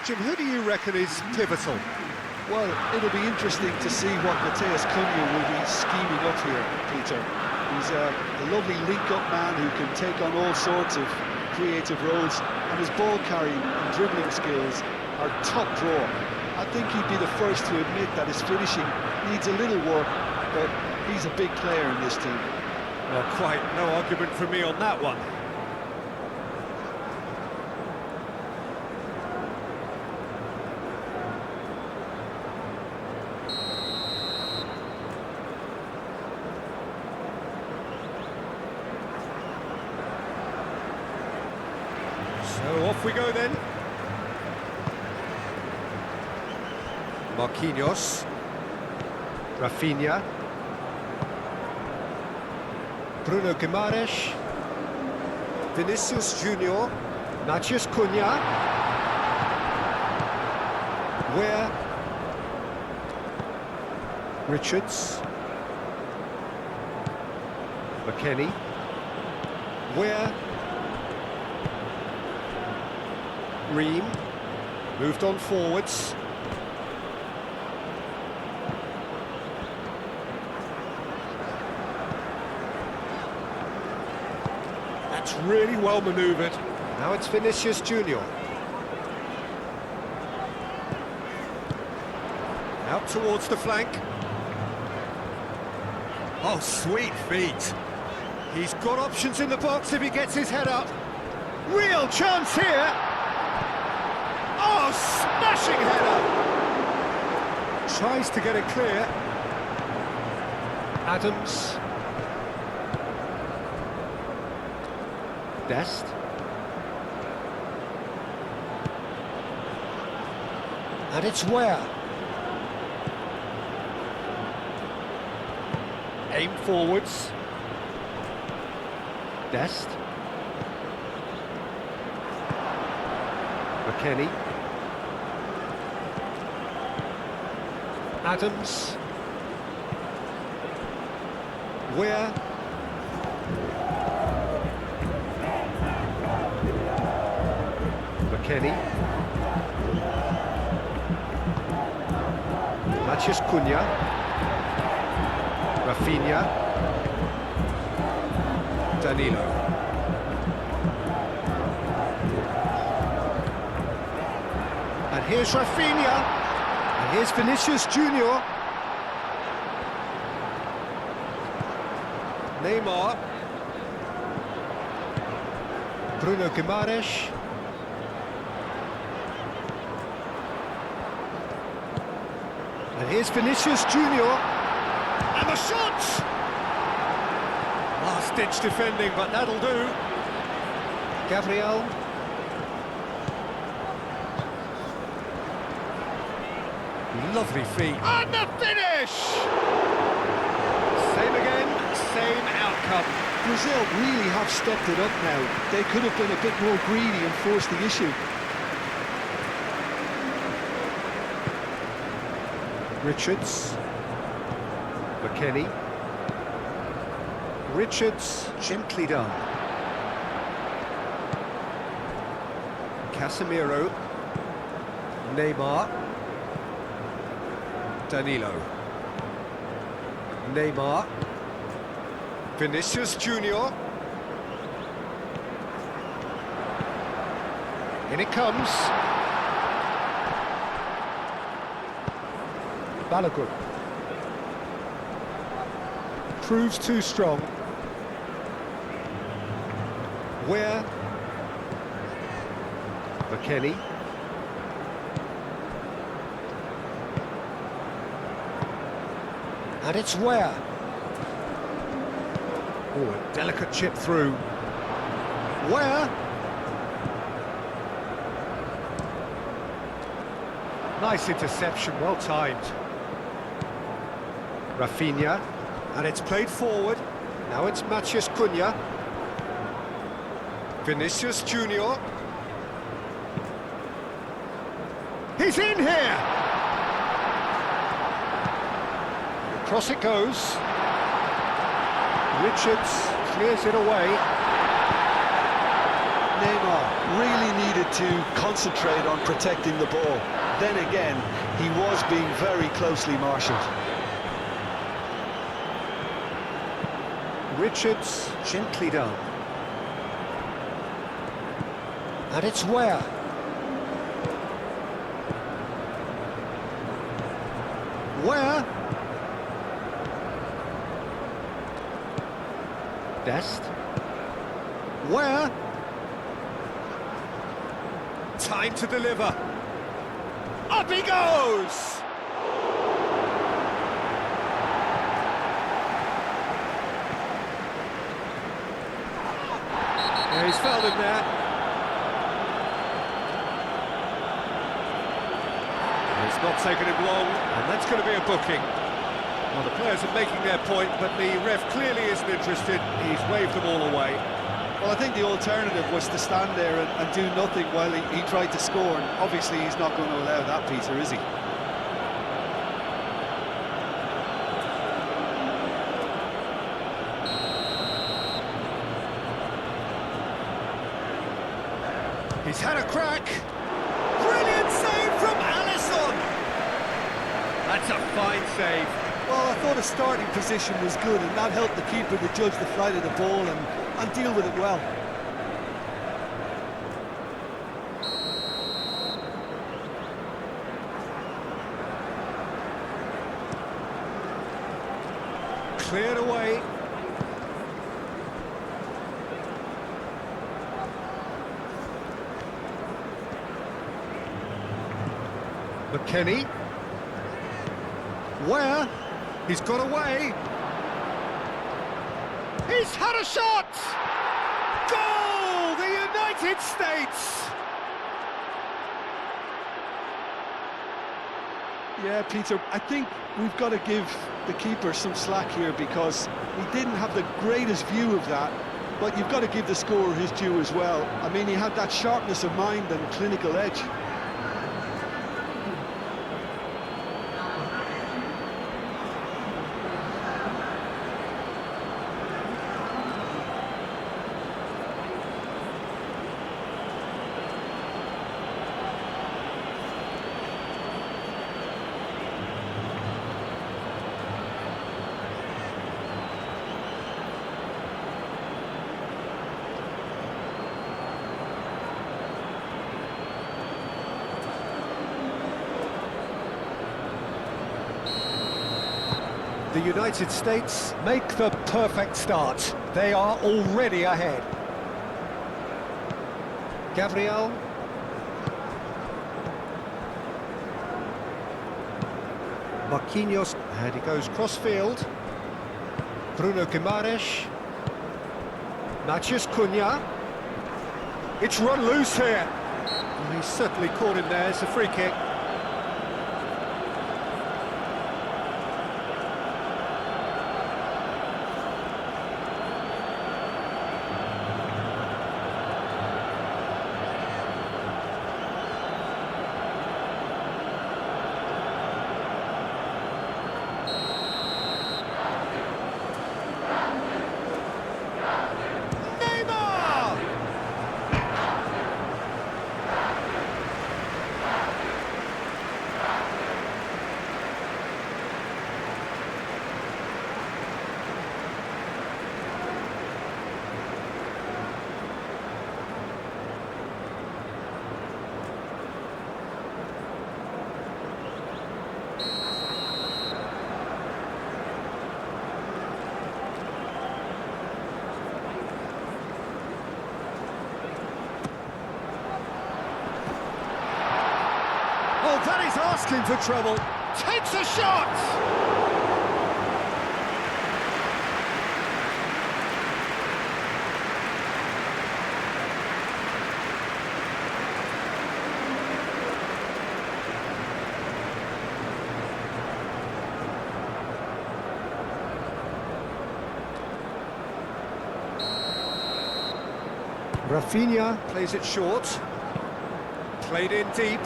Jim, who do you reckon is pivotal? Well, it'll be interesting to see what Mateus Cunha will be scheming up here, Peter. He's a lovely link-up man who can take on all sorts of creative roles, and his ball carrying and dribbling skills are top draw. I think he'd be the first to admit that his finishing needs a little work, but he's a big player in this team. Well, quite no argument from me on that one. So off we go then. Marquinhos. Rafinha. Bruno Guimaraes. Vinicius Junior. Mateus Cunha. Where? Richards. McKennie. Where? Ream. Moved on forwards. That's really well manoeuvred. Now it's Vinicius Junior. Out towards the flank. Oh, sweet feet. He's got options in the box if he gets his head up. Real chance here. Oh, smashing header! Tries to get it clear. Adams. Dest. And it's where? Aim forwards. Dest. McKennie. Adams. Where? McKennie. Mateus Cunha. Rafinha. Danilo. And here's Rafinha. And here's Vinicius Junior. Neymar. Bruno Guimaraes. And here's Vinicius Junior. And the shot! Last-ditch defending, but that'll do. Gabriel. Lovely feet. And the finish! Same again, same outcome. Brazil really have stepped it up now. They could have been a bit more greedy and forced the issue. Richards. McKennie. Richards, gently done. Casemiro. Neymar. Danilo. Neymar. Vinicius Junior. In it comes. Balogun. Proves too strong. Where? McKennie. And it's where? Oh, a delicate chip through. Where? Nice interception, well timed. Rafinha, and it's played forward. Now it's Mateus Cunha. Vinicius Junior. He's in here! Across it goes. Richards clears it away. Neymar really needed to concentrate on protecting the ball. Then again, he was being very closely marshalled. Richards, gently done. And it's Ware. Ware. Dest. Ware. Time to deliver. Up he goes! Yeah, he's felled him there. It's not taken him long, and that's going to be a booking. Well, the players are making their point, but the ref clearly isn't interested. He's waved them all away. Well, I think the alternative was to stand there and do nothing while he tried to score, and obviously he's not going to allow that, Peter, is he? He's had a crack. Brilliant save from Alisson. That's a fine save. Well, I thought his starting position was good, and that helped the keeper to judge the flight of the ball and deal with it well. Cleared away. McKennie. Where? He's got away. He's had a shot! Goal! The United States! Yeah, Peter, I think we've got to give the keeper some slack here, because he didn't have the greatest view of that, but you've got to give the scorer his due as well. I mean, he had that sharpness of mind and clinical edge. The United States make the perfect start. They are already ahead. Gabriel. Marquinhos, and he goes cross-field. Bruno Guimaraes. Matheus Cunha. It's run loose here. Well, he's certainly caught him there. It's a free kick. Oh, that is asking for trouble. Takes a shot! Rafinha plays it short. Played in deep.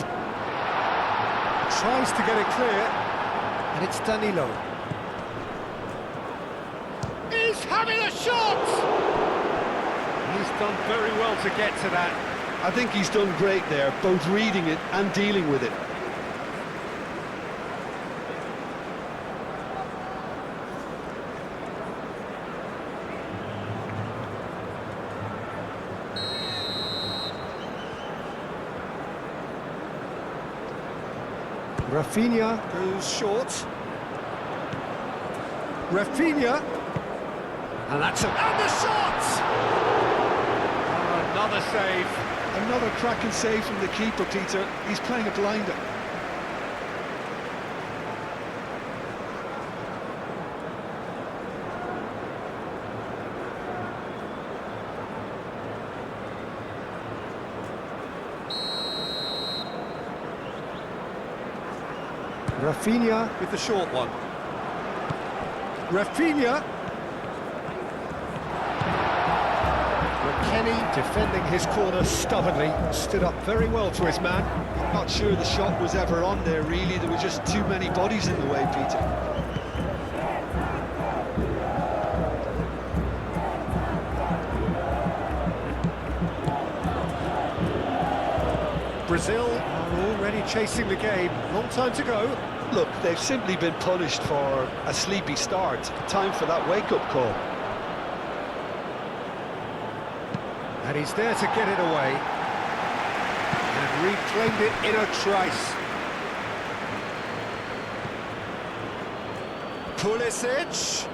Tries to get it clear, and it's Danilo. He's having a shot! He's done very well to get to that. I think he's done great there, both reading it and dealing with it. Rafinha goes short. Rafinha. And that's and the shot! Another save. Another cracking save from the keeper, Peter. He's playing a blinder. Rafinha with the short one. Rafinha. McKennie defending his corner stubbornly, stood up very well to his man. I'm not sure the shot was ever on there, really. There were just too many bodies in the way, Peter. Brazil are already chasing the game. Long time to go. Look, they've simply been punished for a sleepy start. Time for that wake-up call. And he's there to get it away. And reclaimed it in a trice. Pulisic.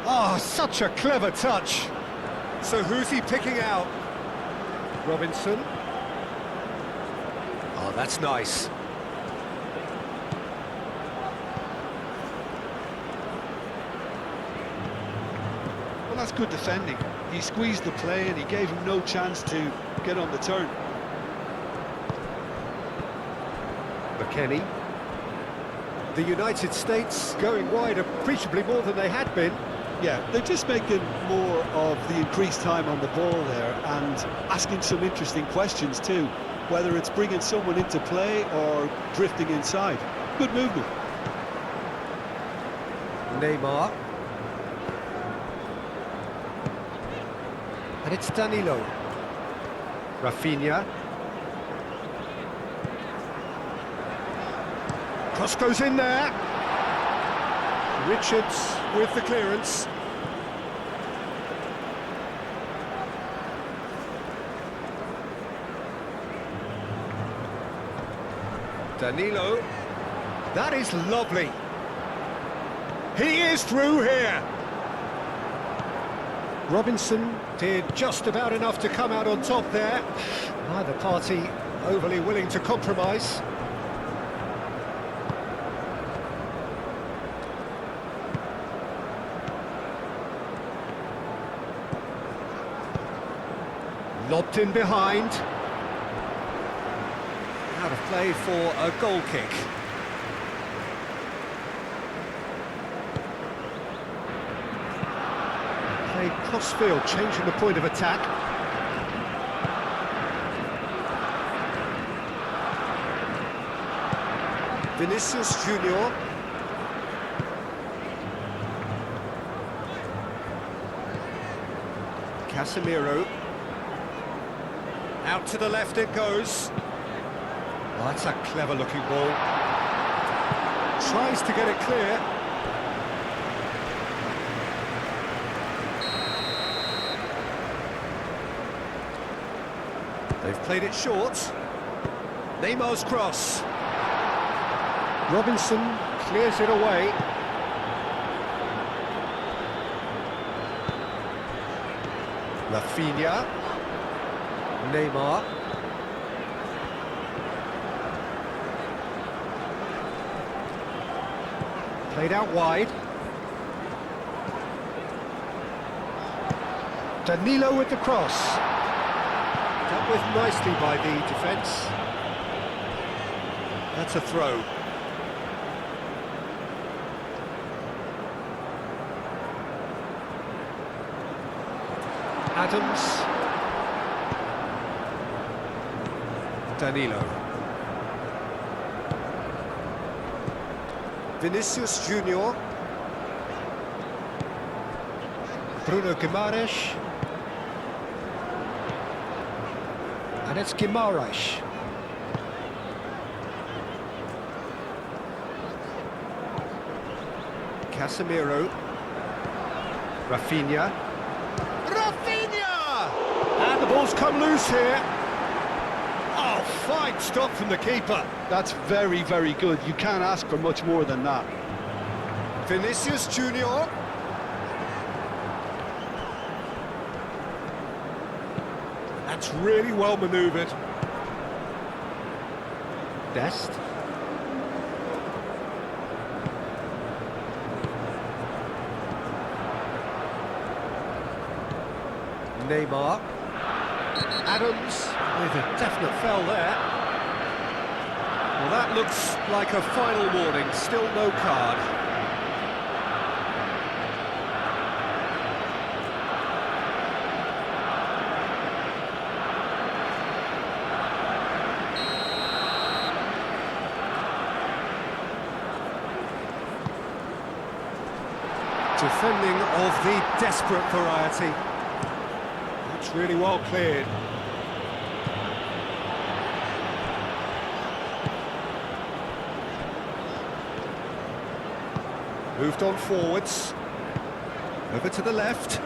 Oh, such a clever touch. So who's he picking out? Robinson. Oh, that's nice. Well, that's good defending. He squeezed the play and he gave him no chance to get on the turn. McKennie. The United States going wide appreciably more than they had been. Yeah, they're just making more of the increased time on the ball there and asking some interesting questions too, whether it's bringing someone into play or drifting inside. Good movement. Neymar. And it's Danilo. Rafinha. Cross goes in there. Richards with the clearance. Danilo. That is lovely. He is through here. Robinson did just about enough to come out on top there. Neither party overly willing to compromise. Lobbed in behind. Out of play for a goal kick. Played cross-field, changing the point of attack. Vinicius Junior. Casemiro. Out to the left it goes. Oh, that's a clever-looking ball. Tries to get it clear. They've played it short. Neymar's cross. Robinson clears it away. Rafinha. Neymar. Played out wide. Danilo with the cross. Dealt with nicely by the defence. That's a throw. Adams. Danilo. Vinicius Junior. Bruno Guimaraes. And it's Guimaraes. Casemiro. Rafinha. Rafinha! And the ball's come loose here. Oh, fine stop from the keeper. That's very, very good. You can't ask for much more than that. Vinicius Junior. That's really well manoeuvred. Dest. Neymar. Adams with a definite foul there. Well, that looks like a final warning, still no card. Defending of the desperate variety. It's really well cleared. Moved on forwards. Over to the left.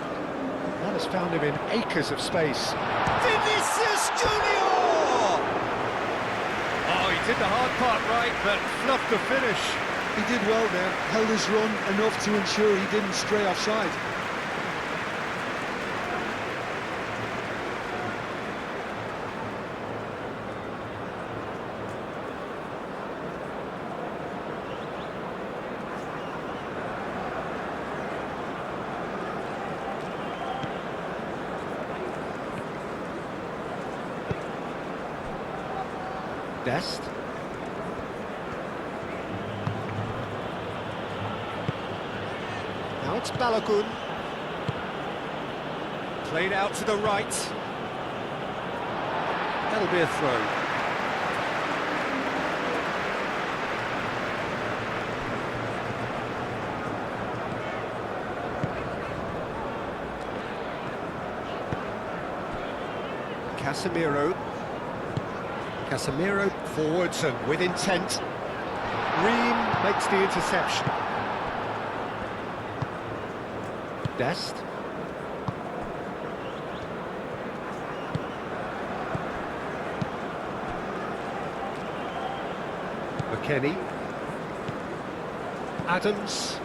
That has found him in acres of space. Vinicius Junior! Oh, he did the hard part right, but fluffed the finish. He did well there, held his run enough to ensure he didn't stray offside. Dest. Now it's Balogun. Played out to the right. That'll be a throw. Casemiro. Casemiro forwards and with intent. Ream makes the interception. Dest. McKennie. Adams.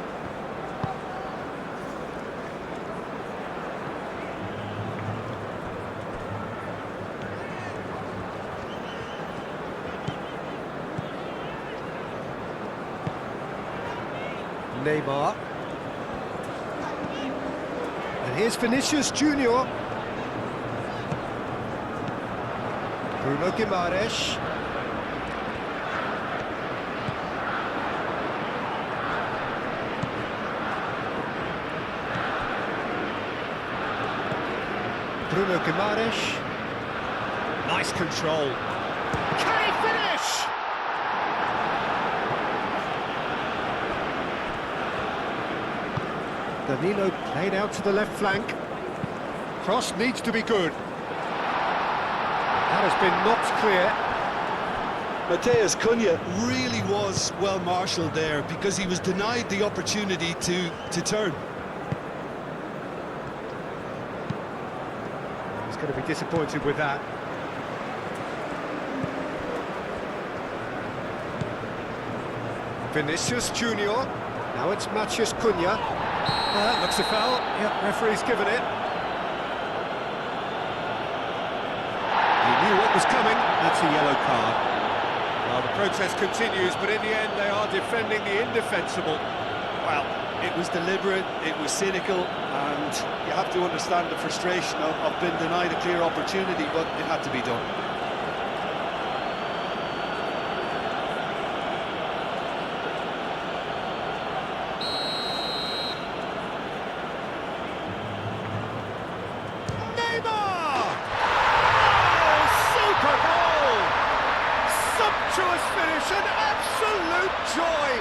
Neymar. And here's Vinicius Junior. Bruno Guimaraes. Bruno Guimaraes. Nice control. Can he finish? Danilo played out to the left flank. Cross needs to be good. That has been knocked clear. Matheus Cunha really was well marshalled there because he was denied the opportunity to turn. He's going to be disappointed with that. Vinicius Junior. Now it's Matheus Cunha. Looks a foul. Yep, referee's given it. He knew what was coming. That's a yellow card. Well, the protest continues, but in the end they are defending the indefensible. Well, it was deliberate, it was cynical, and you have to understand the frustration of being denied a clear opportunity, but it had to be done. Sumptuous finish, an absolute joy!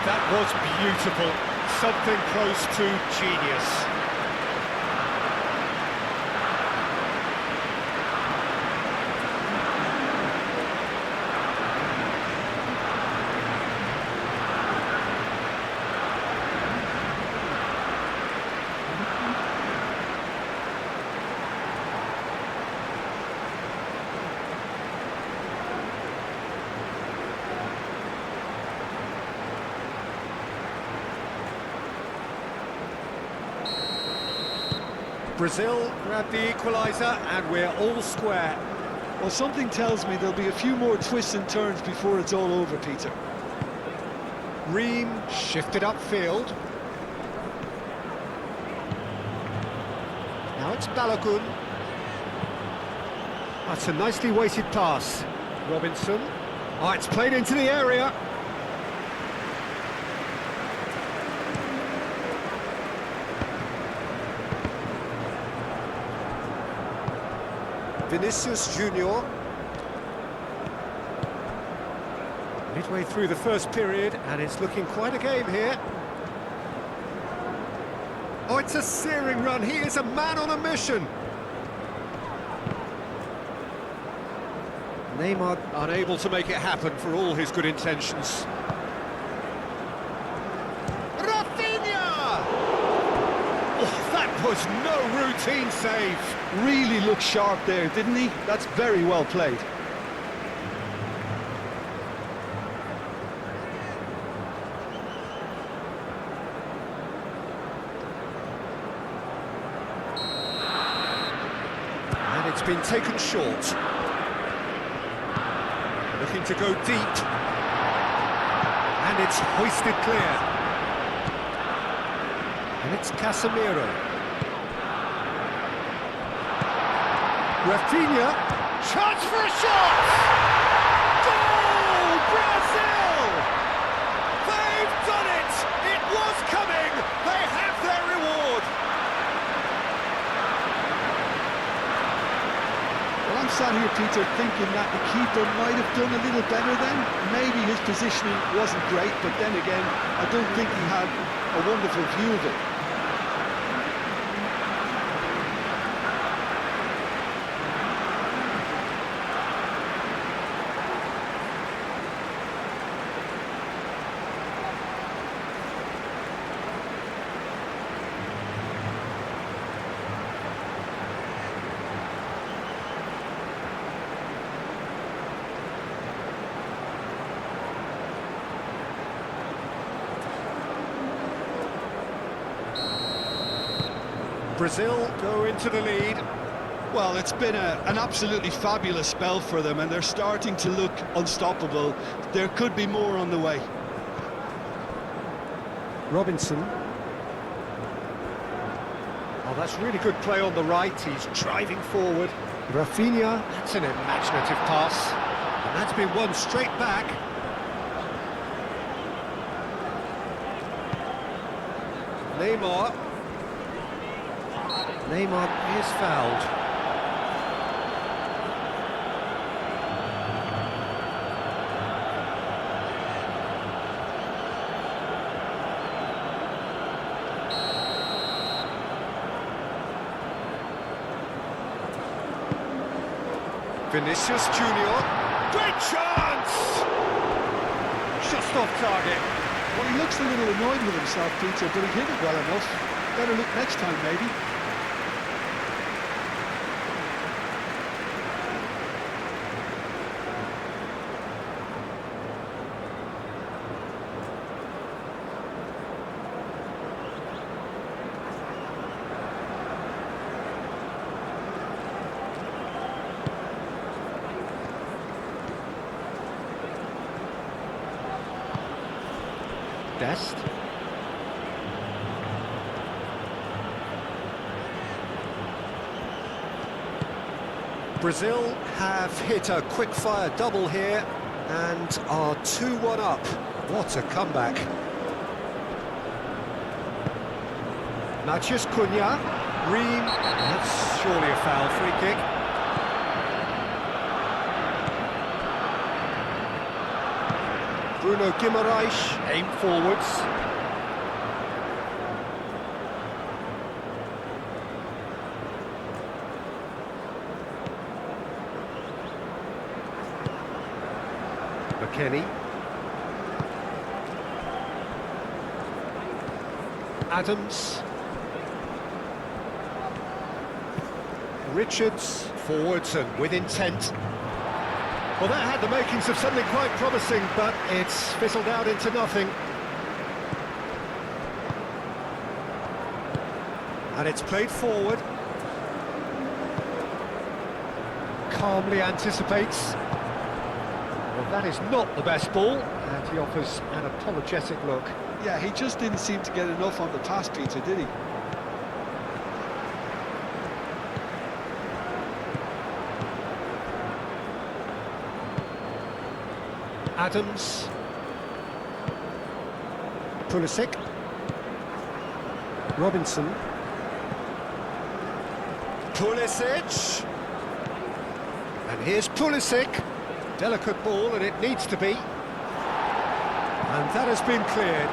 That was beautiful, something close to genius. Brazil grab the equalizer and we're all square. Well, something tells me there'll be a few more twists and turns before it's all over, Peter. Ream shifted upfield. Now it's Balogun. That's a nicely weighted pass. Robinson. Oh, it's played into the area. Vinicius Junior. Midway through the first period, and it's looking quite a game here. Oh, it's a searing run. He is a man on a mission. Neymar unable to make it happen for all his good intentions. Rafinha! Oh, that was no routine save. Really looked sharp there, didn't he? That's very well played. And it's been taken short. Looking to go deep. And it's hoisted clear. And it's Casemiro. Rafinha, chance for a shot! Goal! Brazil! They've done it! It was coming! They have their reward! Well, I'm sat here, Peter, thinking that the keeper might have done a little better then. Maybe his positioning wasn't great, but then again, I don't think he had a wonderful view of it. Brazil go into the lead. Well, it's been an absolutely fabulous spell for them, and they're starting to look unstoppable. There could be more on the way. Robinson. Oh, that's really good play on the right. He's driving forward. Rafinha, that's an imaginative pass. And that's been won straight back. Neymar. Neymar is fouled. Vinicius Junior. Great chance! Just off target. Well, he looks a little annoyed with himself, Peter, but he hit it well enough. Better look next time, maybe. Dest. Brazil have hit a quick-fire double here and are 2-1 up. What a comeback. Matheus Cunha. Ream. That's surely a foul. Free kick. Bruno Guimaraes, aim forwards. McKennie. Adams. Richards, forwards and with intent. Well, that had the makings of something quite promising, but it's fizzled out into nothing. And it's played forward. calmly anticipates. Well, that is not the best ball, and he offers an apologetic look. Yeah, he just didn't seem to get enough on the pass, Peter, did he? Adams. Pulisic. Robinson. Pulisic. And here's Pulisic. Delicate ball, and it needs to be. And that has been cleared.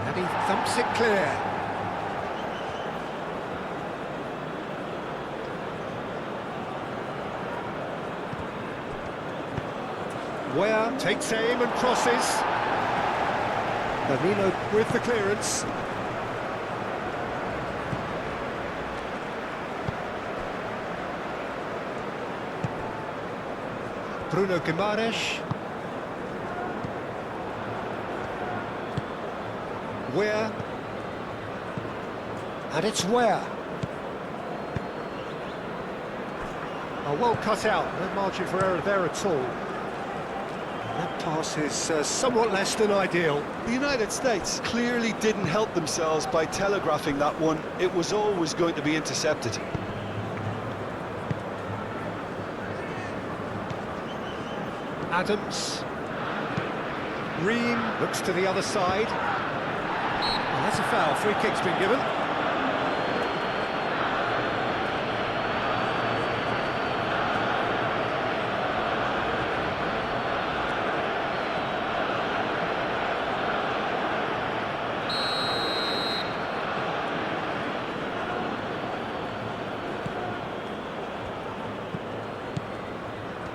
And he thumps it clear. Ware takes aim and crosses. Danilo with the clearance. Bruno Guimaraes. Ware. And it's Ware. Oh, well cut out, no margin for error there at all. That pass is somewhat less than ideal. The United States clearly didn't help themselves by telegraphing that one. It was always going to be intercepted. Adams. Ream looks to the other side. Oh, that's a foul. Free kick's been given.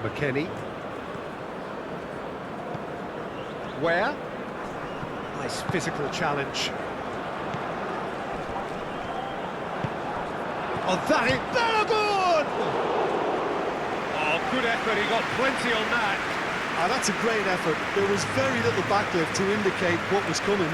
McKennie. Ware. Nice physical challenge. Oh, that is Balogun! Oh, good effort, he got plenty on that. Ah, that's a great effort. There was very little backlift to indicate what was coming.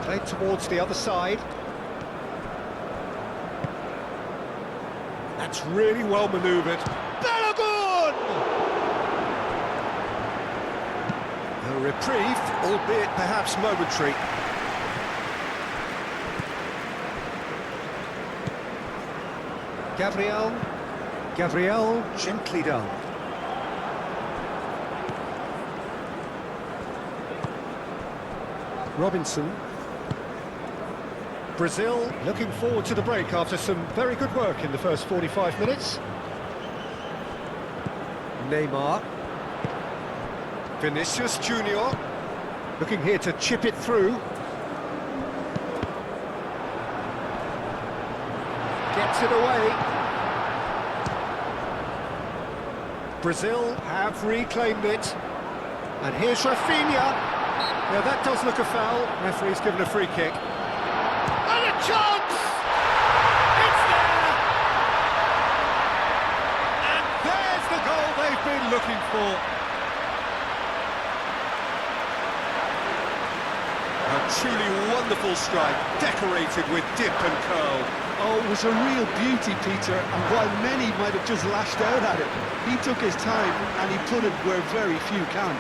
Played towards the other side. That's really well manoeuvred. Balogun! A reprieve, albeit perhaps momentary. Gabriel, gently done. Robinson. Brazil looking forward to the break after some very good work in the first 45 minutes. Neymar. Vinicius Junior looking here to chip it through. Gets it away. Brazil have reclaimed it. And here's Rafinha. Now that does look a foul. Referee's given a free kick. And a chance! It's there! And there's the goal they've been looking for. A truly wonderful strike, decorated with dip and curl. Oh, it was a real beauty, Peter, and while many might have just lashed out at it, he took his time and he put it where very few can.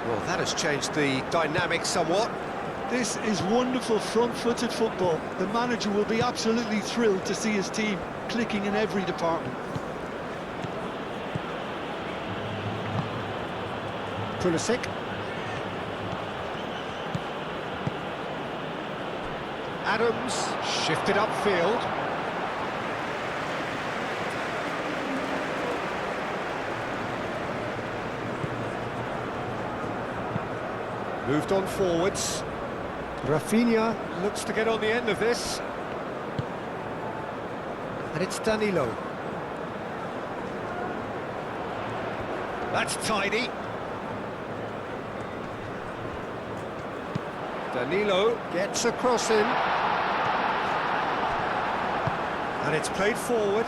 Well, that has changed the dynamic somewhat. This is wonderful front-footed football. The manager will be absolutely thrilled to see his team clicking in every department. Pulisic. Adams shifted upfield. Moved on forwards. Rafinha looks to get on the end of this. And it's Danilo. That's tidy. Danilo gets a cross in. And it's played forward.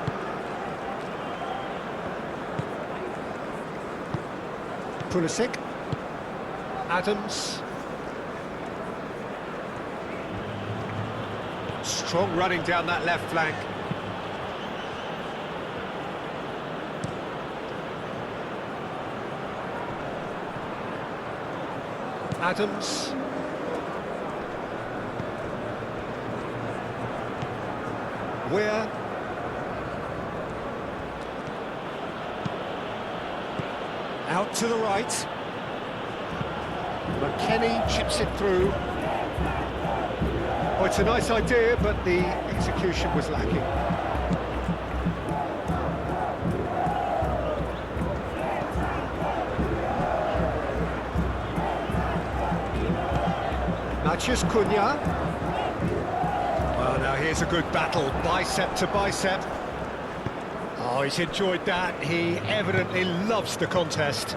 Pulisic. Adams. Strong running down that left flank. Adams. Where? Out to the right. McKennie chips it through. Oh, it's a nice idea, but the execution was lacking. Mathias Cunha. Well, now here's a good battle, bicep to bicep. Oh, he's enjoyed that. He evidently loves the contest.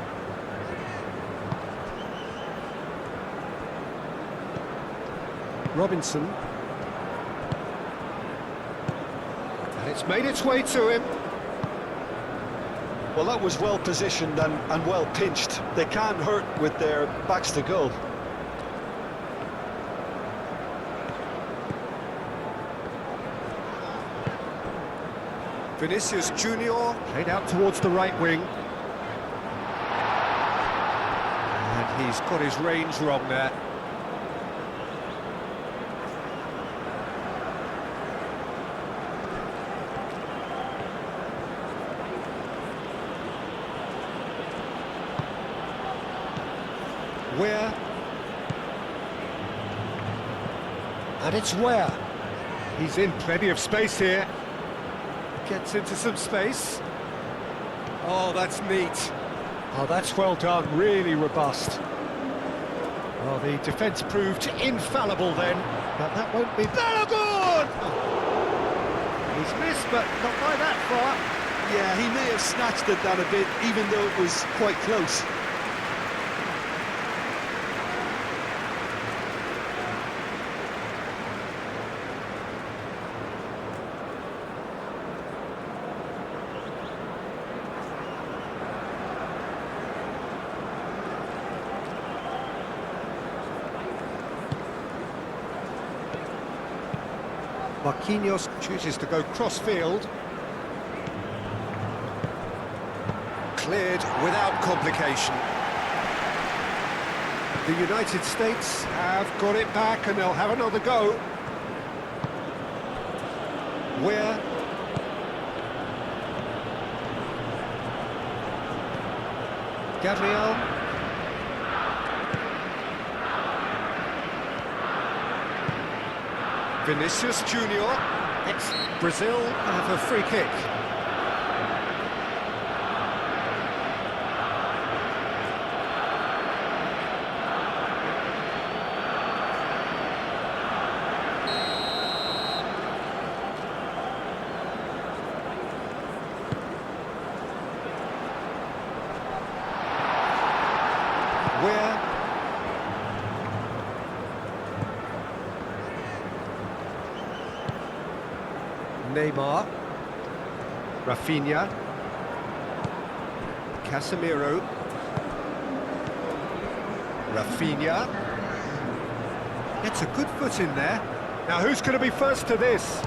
Robinson. And it's made its way to him. Well, that was well positioned and well pinched. They can't hurt with their backs to goal. Vinicius Junior played out towards the right wing. And he's got his range wrong there. Where? And it's Where. He's in plenty of space here. Gets into some space. Oh, that's neat. Oh, that's well done, really robust. Well, the defence proved infallible then, but that won't be... Balogun! Oh. He's missed, but not by that far. Yeah, he may have snatched at that a bit, even though it was quite close. Marquinhos chooses to go cross-field. Cleared without complication. The United States have got it back and they'll have another go. Where? Gabriel. Vinicius Junior. It's Brazil have a free kick. Where? Neymar, Rafinha, Casemiro, Rafinha. Gets a good foot in there. Now who's going to be first to this?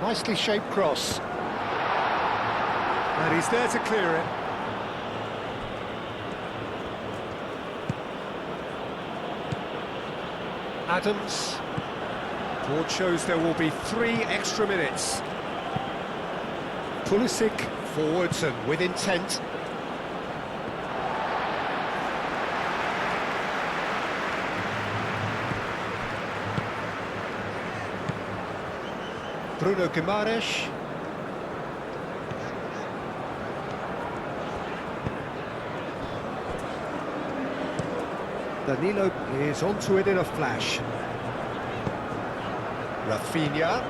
Nicely shaped cross. And he's there to clear it. Adams. Board shows there will be 3 extra minutes. Pulisic forwards and with intent. Bruno Guimaraes. Danilo is onto it in a flash. Rafinha.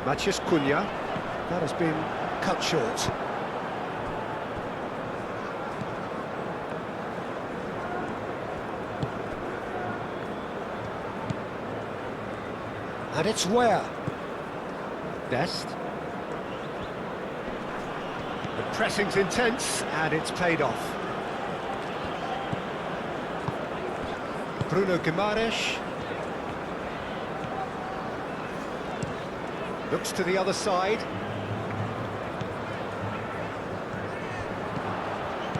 Matheus Cunha. That has been cut short. And it's where? Dest. The pressing's intense, and it's paid off. Bruno Guimaraes. Looks to the other side.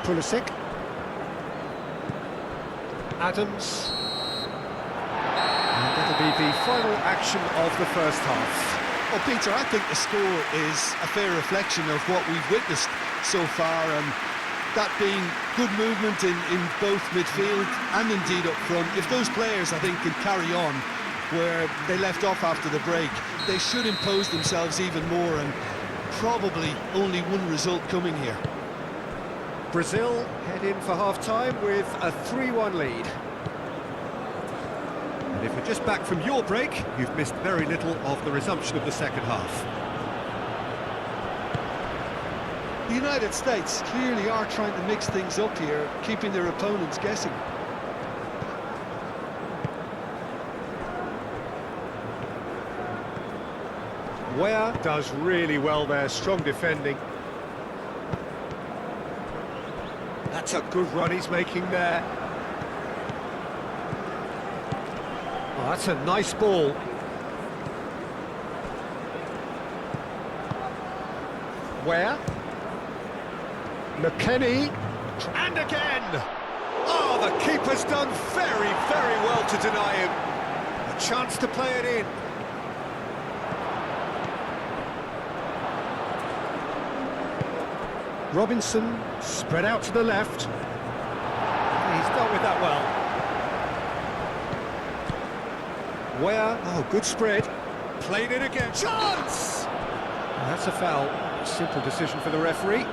Pulisic. Adams. And that'll be the final action of the first half. Well, Peter, I think the score is a fair reflection of what we've witnessed so far, and that being good movement in both midfield and indeed up front. If those players, I think, can carry on where they left off after the break, they should impose themselves even more, and probably only one result coming here. Brazil head in for half-time with a 3-1 lead. And if you're just back from your break, you've missed very little of the resumption of the second half. The United States clearly are trying to mix things up here, keeping their opponents guessing. Ware does really well there, strong defending. That's a good run he's making there. Oh, that's a nice ball. Ware? McKennie, and again! Oh, the keeper's done very, very well to deny him. A chance to play it in. Robinson, spread out to the left. He's dealt with that well. Ware, oh, good spread. Played it again. Chance! Oh, that's a foul. Simple decision for the referee.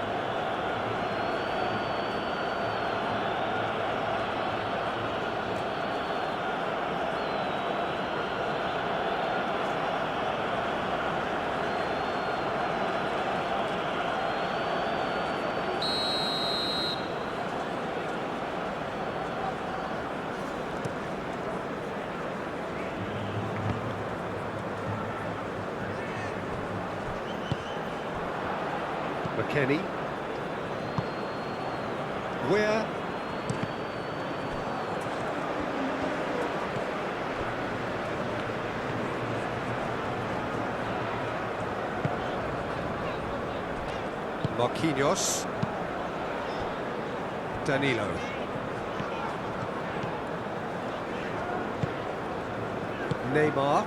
McKennie. Where? Marquinhos. Danilo. Neymar.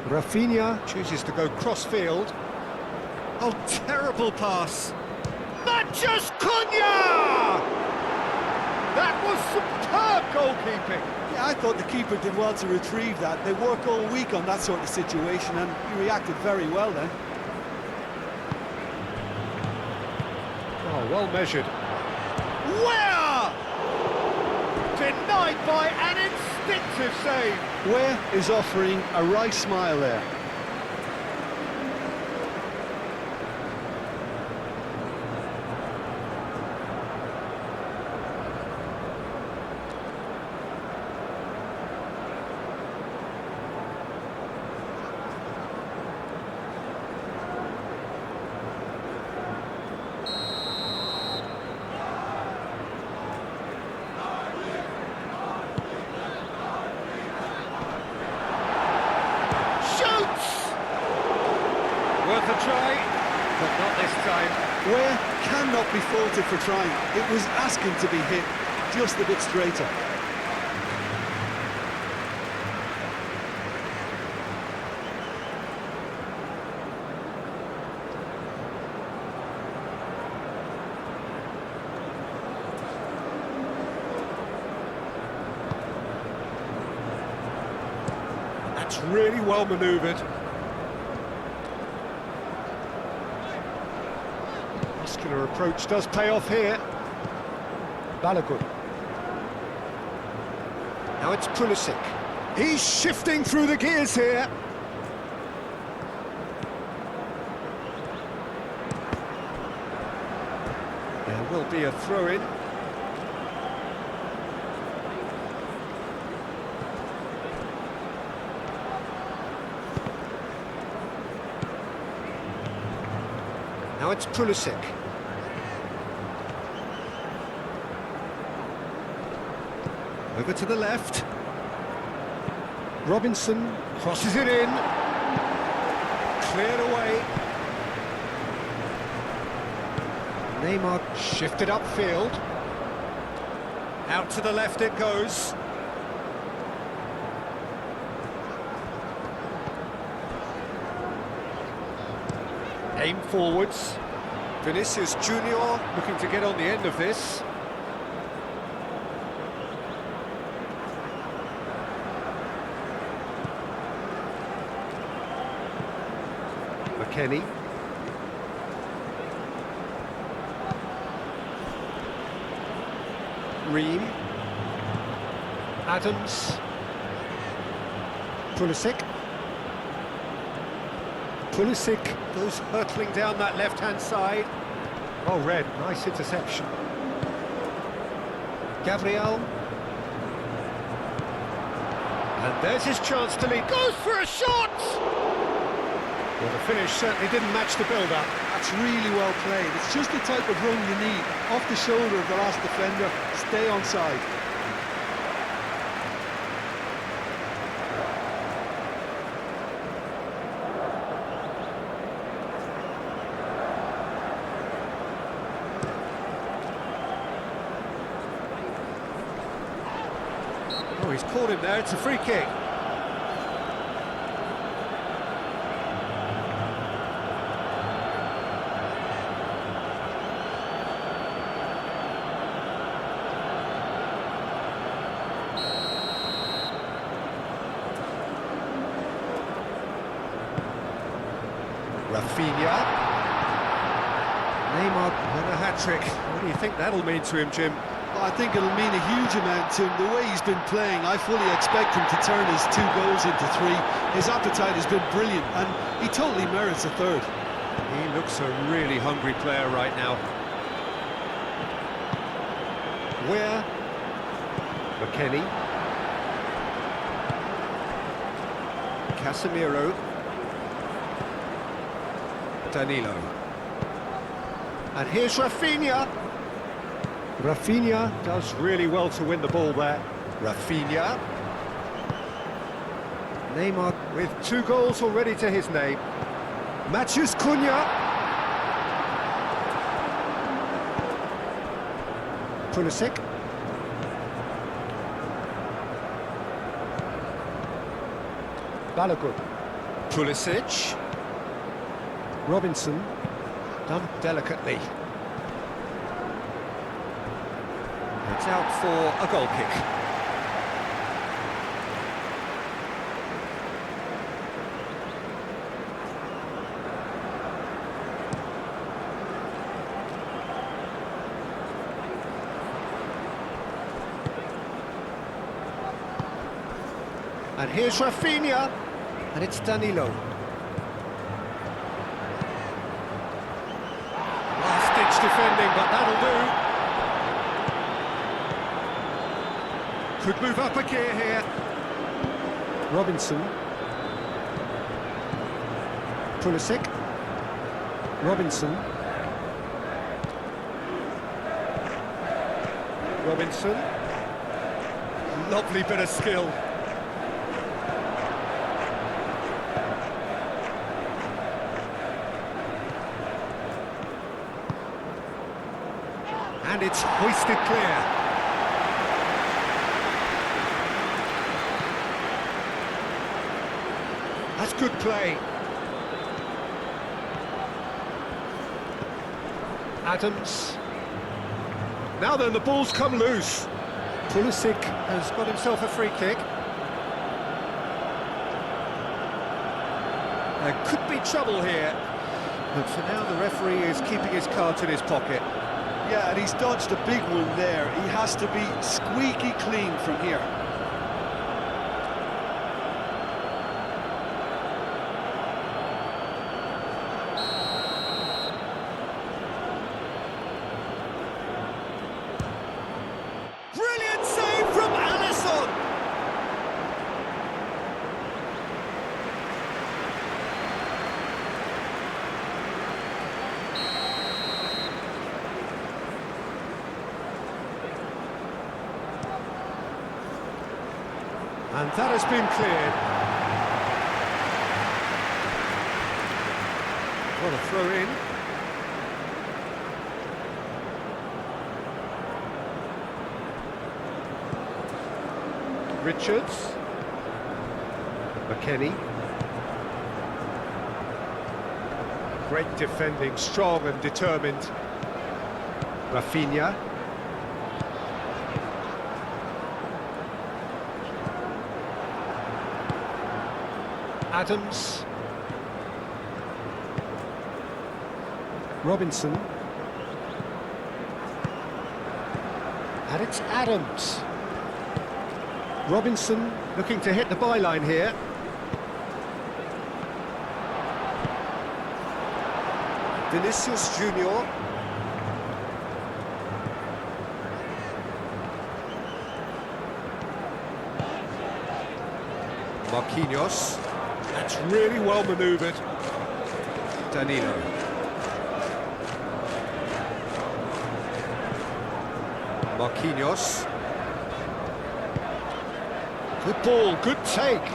Rafinha chooses to go cross-field. Oh, terrible pass. Matheus Cunha! That was superb goalkeeping. Yeah, I thought the keeper did well to retrieve that. They work all week on that sort of situation, and he reacted very well then. Oh, well measured. Where? Denied by an instinctive save. Ware is offering a wry smile there. Worth a try, but not this time. Ware cannot be faulted for trying. It was asking to be hit just a bit straighter. That's really well manoeuvred. Muscular approach does pay off here. Balogun. Now it's Pulisic. He's shifting through the gears here. There will be a throw-in. Now it's Pulisic. Over to the left. Robinson crosses it in. Cleared away. Neymar shifted upfield. Out to the left it goes. Aim forwards. Vinicius Junior looking to get on the end of this. McKennie. Ream. Adams. Pulisic. Pulisic goes hurtling down that left-hand side. Oh, Red, nice interception. Gabriel. And there's his chance to lead. Goes for a shot! Well, the finish certainly didn't match the build-up. That's really well played. It's just the type of run you need. Off the shoulder of the last defender, stay onside. Oh, he's caught him there. It's a free kick. Rafinha. Neymar on a hat-trick. What do you think that'll mean to him, Jim? Well, I think it'll mean a huge amount to him. The way he's been playing, I fully expect him to turn his 2 goals into 3. His appetite has been brilliant, and he totally merits a 3rd. He looks a really hungry player right now. Where? McKennie. Casemiro. Danilo. And here's Rafinha. Rafinha does really well to win the ball there. Rafinha. Neymar with 2 goals already to his name. Matthews Cunha. Pulisic. Balogun. Pulisic. Robinson, done delicately. It's out for a goal kick. And here's Rafinha, and it's Danilo. Defending, but that'll do. Could move up a gear here. Robinson. Pulisic. Robinson. Robinson. Lovely bit of skill. And it's hoisted clear. That's good play. Adams. Now then, the ball's come loose. Pulisic has got himself a free kick. There could be trouble here. But for now, the referee is keeping his cards in his pocket. Yeah, and he's dodged a big one there. He has to be squeaky clean from here. Brilliant save from Alisson! And that has been cleared. What a throw in. Richards. McKennie. Great defending, strong and determined. Rafinha. Adams. Robinson. And it's Adams. Robinson looking to hit the byline here. Vinicius Junior. Marquinhos. That's really well manoeuvred. Danilo. Marquinhos. Good ball, good take.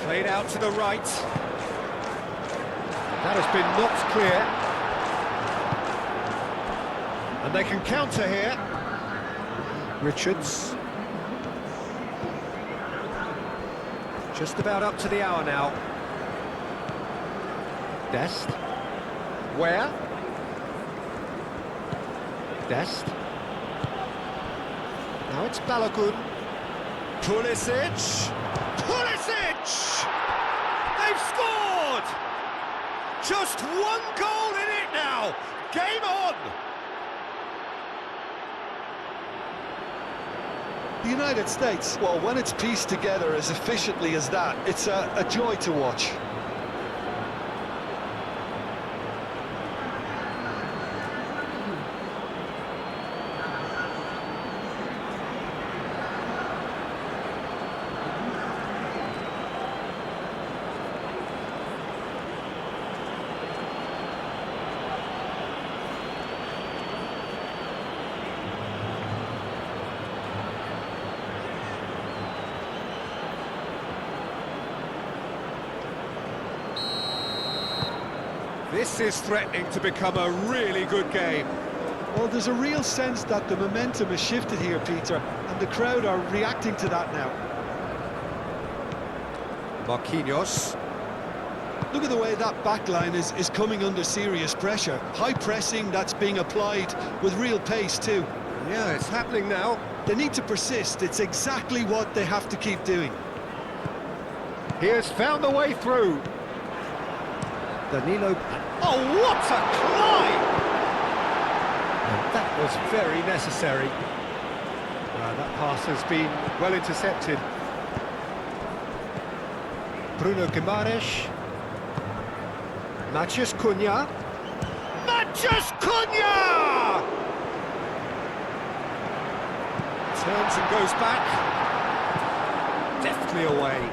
Played out to the right. That has been knocked clear. And they can counter here. Richards. Just about up to the hour now. Dest. Where? Dest. Now it's Balogun. Pulisic! Pulisic! They've scored! Just one goal in it now! Game on! The United States, well, when it's pieced together as efficiently as that, it's a joy to watch. This is threatening to become a really good game. Well, there's a real sense that the momentum has shifted here, Peter, and the crowd are reacting to that now. Marquinhos. Look at the way that backline is coming under serious pressure. High pressing that's being applied with real pace too. Yeah, it's happening now. They need to persist. It's exactly what they have to keep doing. He has found the way through. Danilo. Oh, what a climb! And that was very necessary. That pass has been well intercepted. Bruno Guimaraes. Matheus Cunha. Matheus Cunha! Turns and goes back. Deftly away.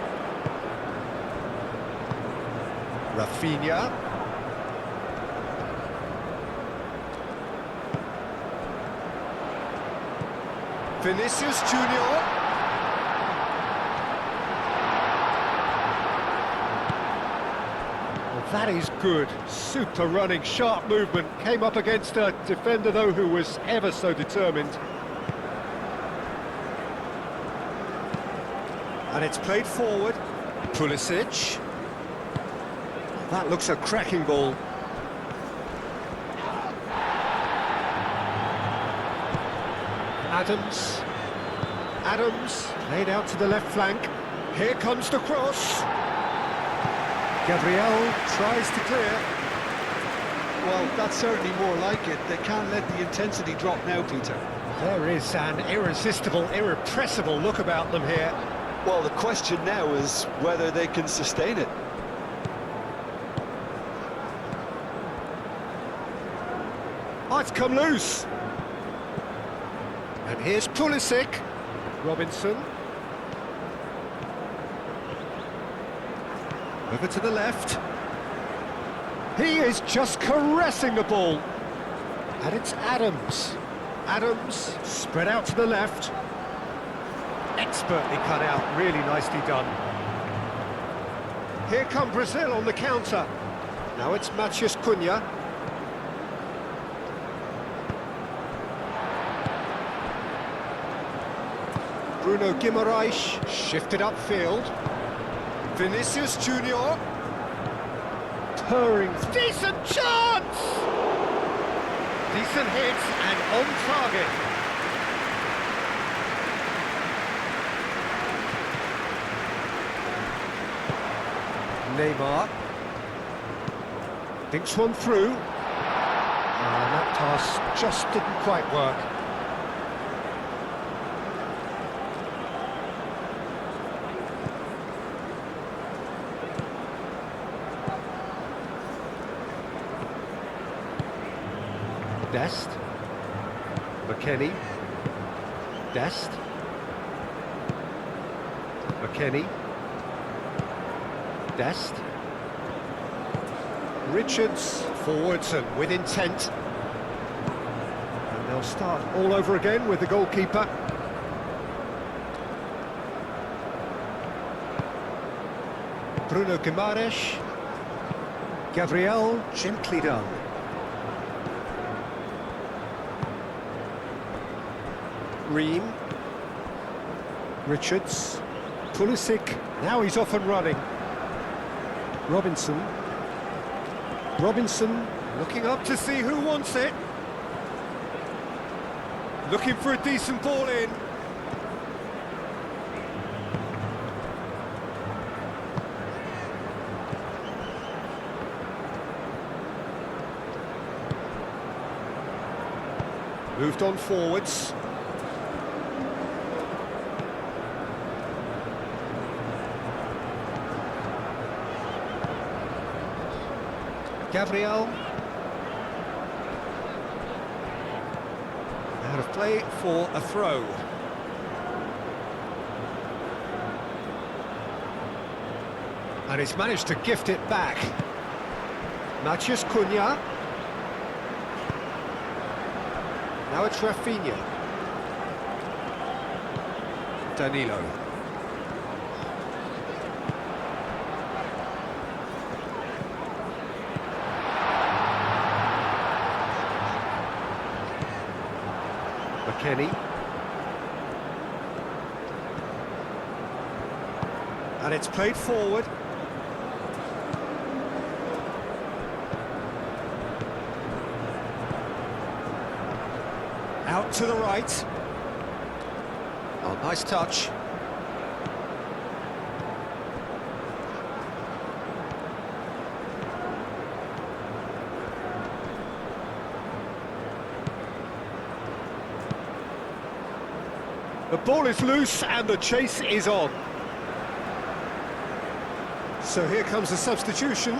Rafinha. Vinicius Junior. Well, that is good. Super running, sharp movement. Came up against a defender, though, who was ever so determined. And it's played forward. Pulisic. That looks a cracking ball. Adams. Adams, laid out to the left flank. Here comes the cross. Gabriel tries to clear. Well, that's certainly more like it. They can't let the intensity drop now, Peter. There is an irresistible, irrepressible look about them here. Well, the question now is whether they can sustain it. Oh, it's come loose. And here's Pulisic. Robinson. Over to the left. He is just caressing the ball. And it's Adams. Adams spread out to the left. Expertly cut out, really nicely done. Here come Brazil on the counter. Now it's Matheus Cunha. Bruno Guimaraes shifted upfield. Vinicius Junior. Purring. Decent chance! Decent hits and on target. Neymar. Thinks one through. And that pass just didn't quite work. Dest. McKennie. Dest. McKennie. Dest. Richards forwards and with intent. And they'll start all over again with the goalkeeper. Bruno Guimaraes. Gabriel, gently done. Ream. Richards. Pulisic. Now he's off and running. Robinson. Robinson looking up to see who wants it. Looking for a decent ball in. Moved on forwards. Gabriel. Out of play for a throw. And he's managed to gift it back. Matheus Cunha. Now it's Rafinha. Danilo. McKennie. And it's played forward. Out to the right. Oh, nice touch. The ball is loose and the chase is on. So here comes the substitution.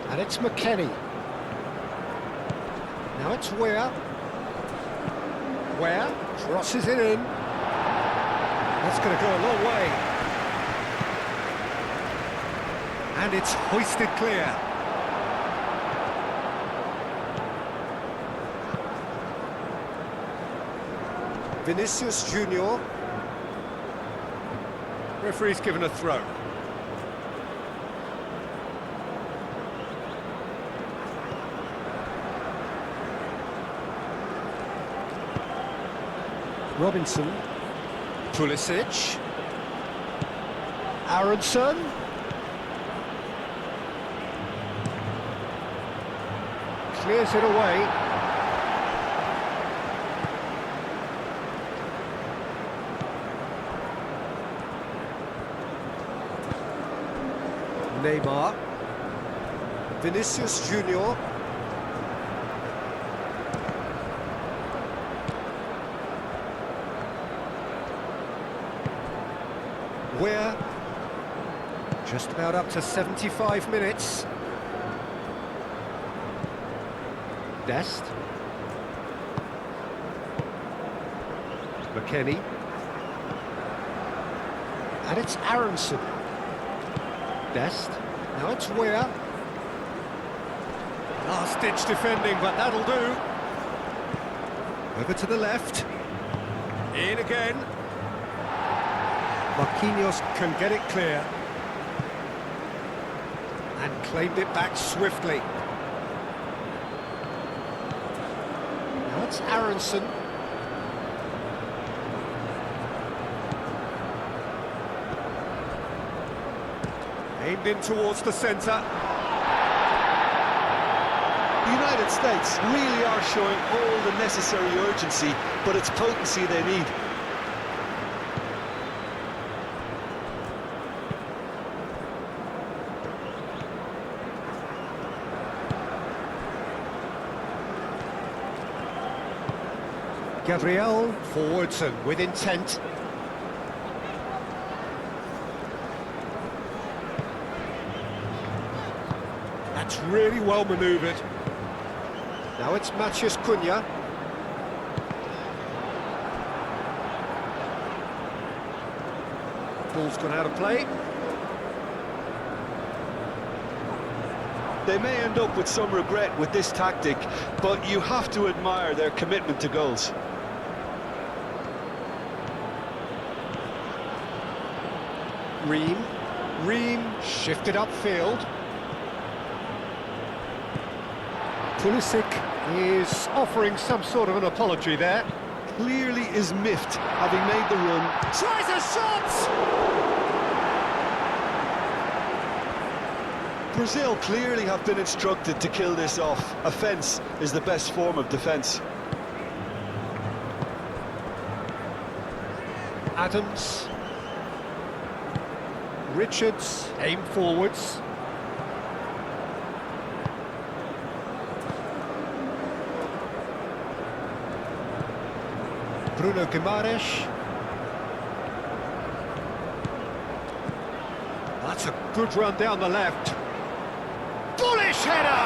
And it's McKennie. Now it's Weah. Weah crosses it in. That's going to go a long way. And it's hoisted clear. Vinicius Junior. Referee's given a throw. Robinson. Pulisic. Aronson. clears it away. Neymar. Vinicius Junior. We're just about up to 75 minutes. Dest. McKennie. And it's Aronson. Dest. Now it's Weir. Last-ditch defending, but that'll do. Over to the left. In again. Marquinhos can get it clear. And claimed it back swiftly. Now it's Aronson. Aimed in towards the centre. The United States really are showing all the necessary urgency, but it's potency they need. Gabriel forwards and with intent. That's really well manoeuvred. Now it's Matheus Cunha. Ball's gone out of play. They may end up with some regret with this tactic, but you have to admire their commitment to goals. Ream shifted upfield. Pulisic is offering some sort of an apology there. Clearly is miffed, having made the run. Tries a shot! Brazil clearly have been instructed to kill this off. Offence is the best form of defence. Adams. Richards, aim forwards. Bruno Guimaraes. That's a good run down the left. Bullish header!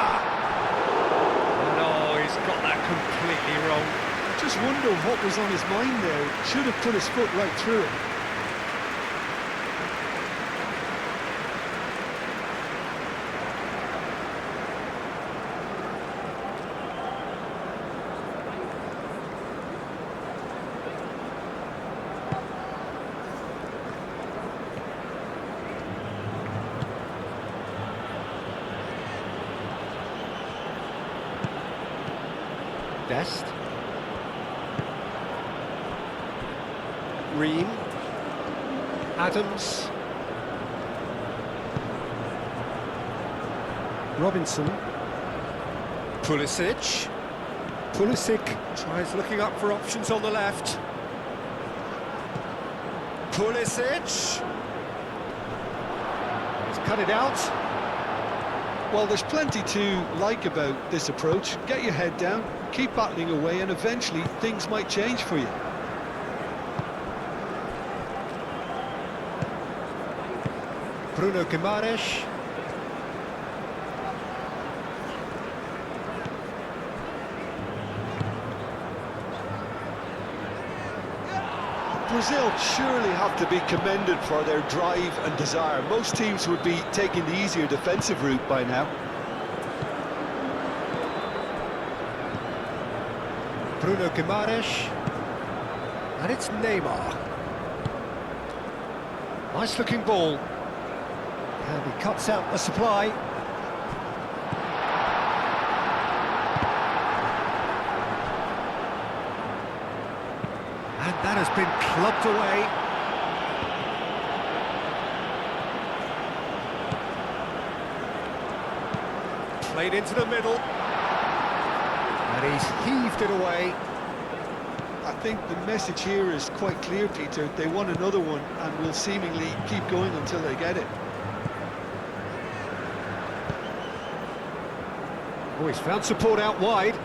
No, he's got that completely wrong. I just wonder what was on his mind there. Should have put his foot right through it. Dest. Ream. Adams. Robinson. Pulisic. Pulisic tries looking up for options on the left. Pulisic. He's cut it out. Well, there's plenty to like about this approach. Get your head down, keep battling away, and eventually things might change for you. Bruno Guimaraes. Brazil surely have to be commended for their drive and desire. Most teams would be taking the easier defensive route by now. Bruno Guimaraes. And it's Neymar. Nice looking ball. And he cuts out the supply. And that has been clubbed away. Played into the middle. And he's heaved it away. I think the message here is quite clear, Peter. They want another one and will seemingly keep going until they get it. Oh, he's found support out wide.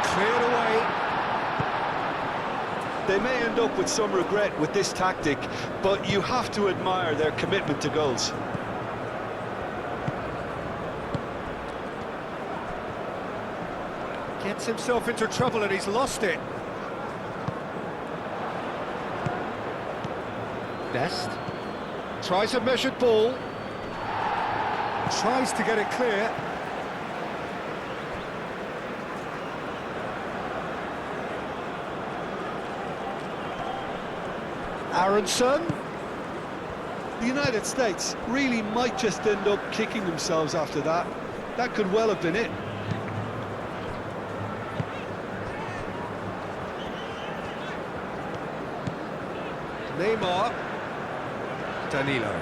Cleared away. They may end up with some regret with this tactic, but you have to admire their commitment to goals. Gets himself into trouble and he's lost it. Best. Tries a measured ball. Tries to get it clear. Aronson. The United States really might just end up kicking themselves after that. That could well have been it. Neymar. Danilo.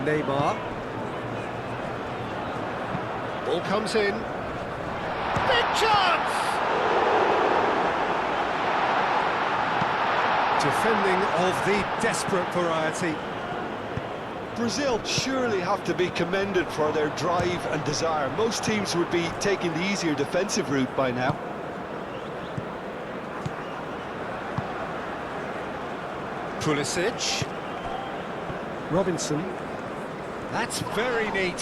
Neymar. Ball comes in. Big chance! Defending of the desperate variety. Brazil surely have to be commended for their drive and desire. Most teams would be taking the easier defensive route by now. Pulisic. Robinson. That's very neat.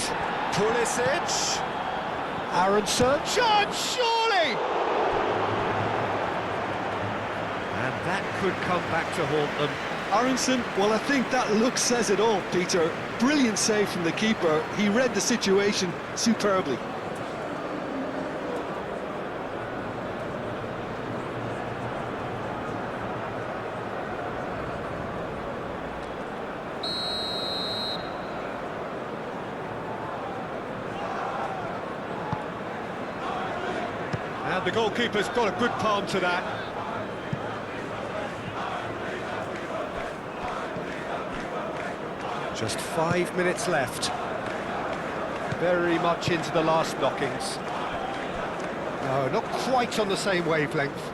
Pulisic. Aronson. Chance, surely! And that could come back to haunt them. Aronson, well, I think that look says it all, Peter. Brilliant save from the keeper. He read the situation superbly. And the goalkeeper's got a good palm to that. Just 5 minutes left. Very much into the last knockings. No, not quite on the same wavelength.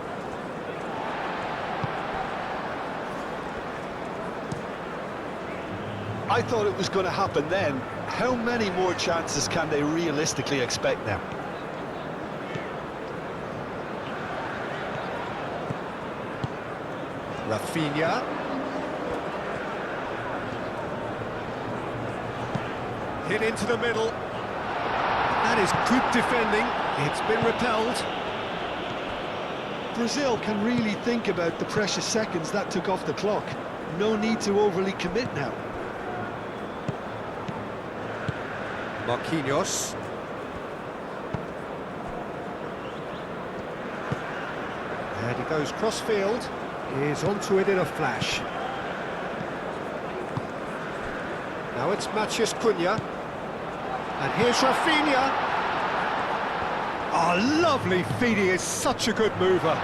I thought it was going to happen then. How many more chances can they realistically expect now? Rafinha. Hit into the middle. That is good defending. It's been repelled. Brazil can really think about the precious seconds that took off the clock. No need to overly commit now. Marquinhos. And he goes cross-field. He's onto it in a flash. Now it's Matheus Cunha. And here's Rafinha. Oh, lovely feed. He is such a good mover.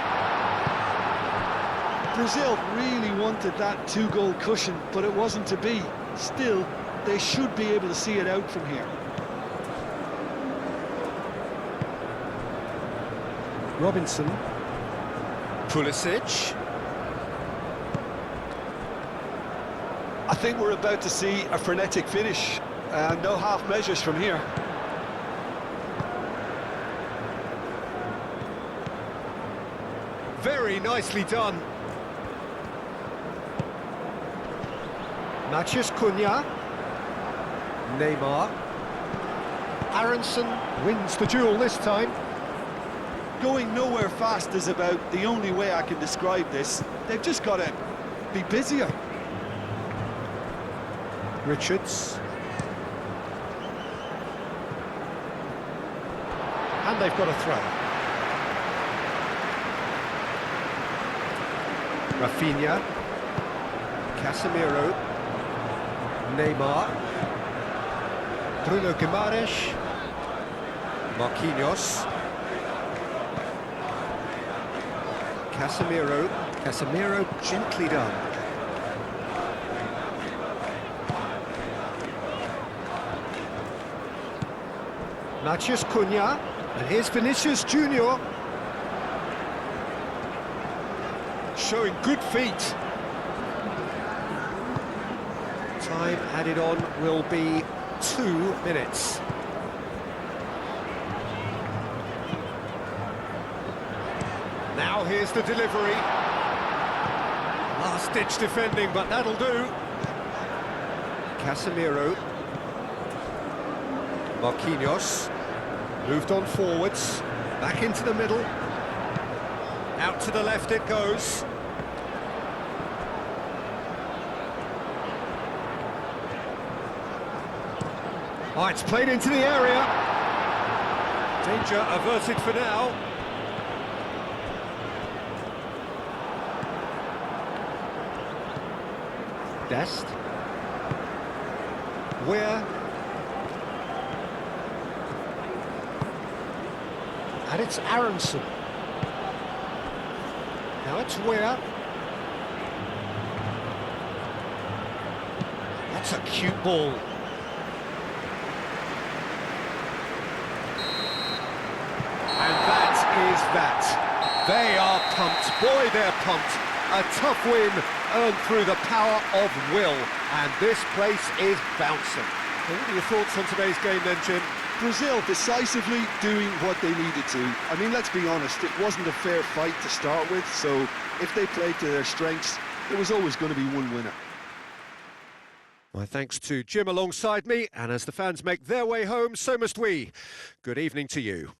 Brazil really wanted that two-goal cushion, but it wasn't to be. Still, they should be able to see it out from here. Robinson. Pulisic. I think we're about to see a frenetic finish. No half measures from here. Very nicely done. Matheus Cunha. Neymar. Aronson wins the duel this time. Going nowhere fast is about the only way I can describe this. They've just got to be busier. Richards. And they've got a throw. Rafinha. Casemiro. Neymar. Bruno Guimaraes. Marquinhos. Casemiro. Casemiro gently done. Matheus Cunha, and here's Vinicius Junior. Showing good feet. Time added on will be 2 minutes. Now here's the delivery. Last-ditch defending, but that'll do. Casemiro. Marquinhos. Moved on forwards. Back into the middle. Out to the left it goes. Oh, it's played into the area. Danger averted for now. Dest. Weir. And it's Aronson. Now it's Weir. That's a cute ball. And that is that. They are pumped. Boy, they're pumped. A tough win earned through the power of will. And this place is bouncing. What are your thoughts on today's game then, Jim? Brazil decisively doing what they needed to. I mean, let's be honest, it wasn't a fair fight to start with, so if they played to their strengths, there was always going to be one winner. My thanks to Jim alongside me, and as the fans make their way home, so must we. Good evening to you.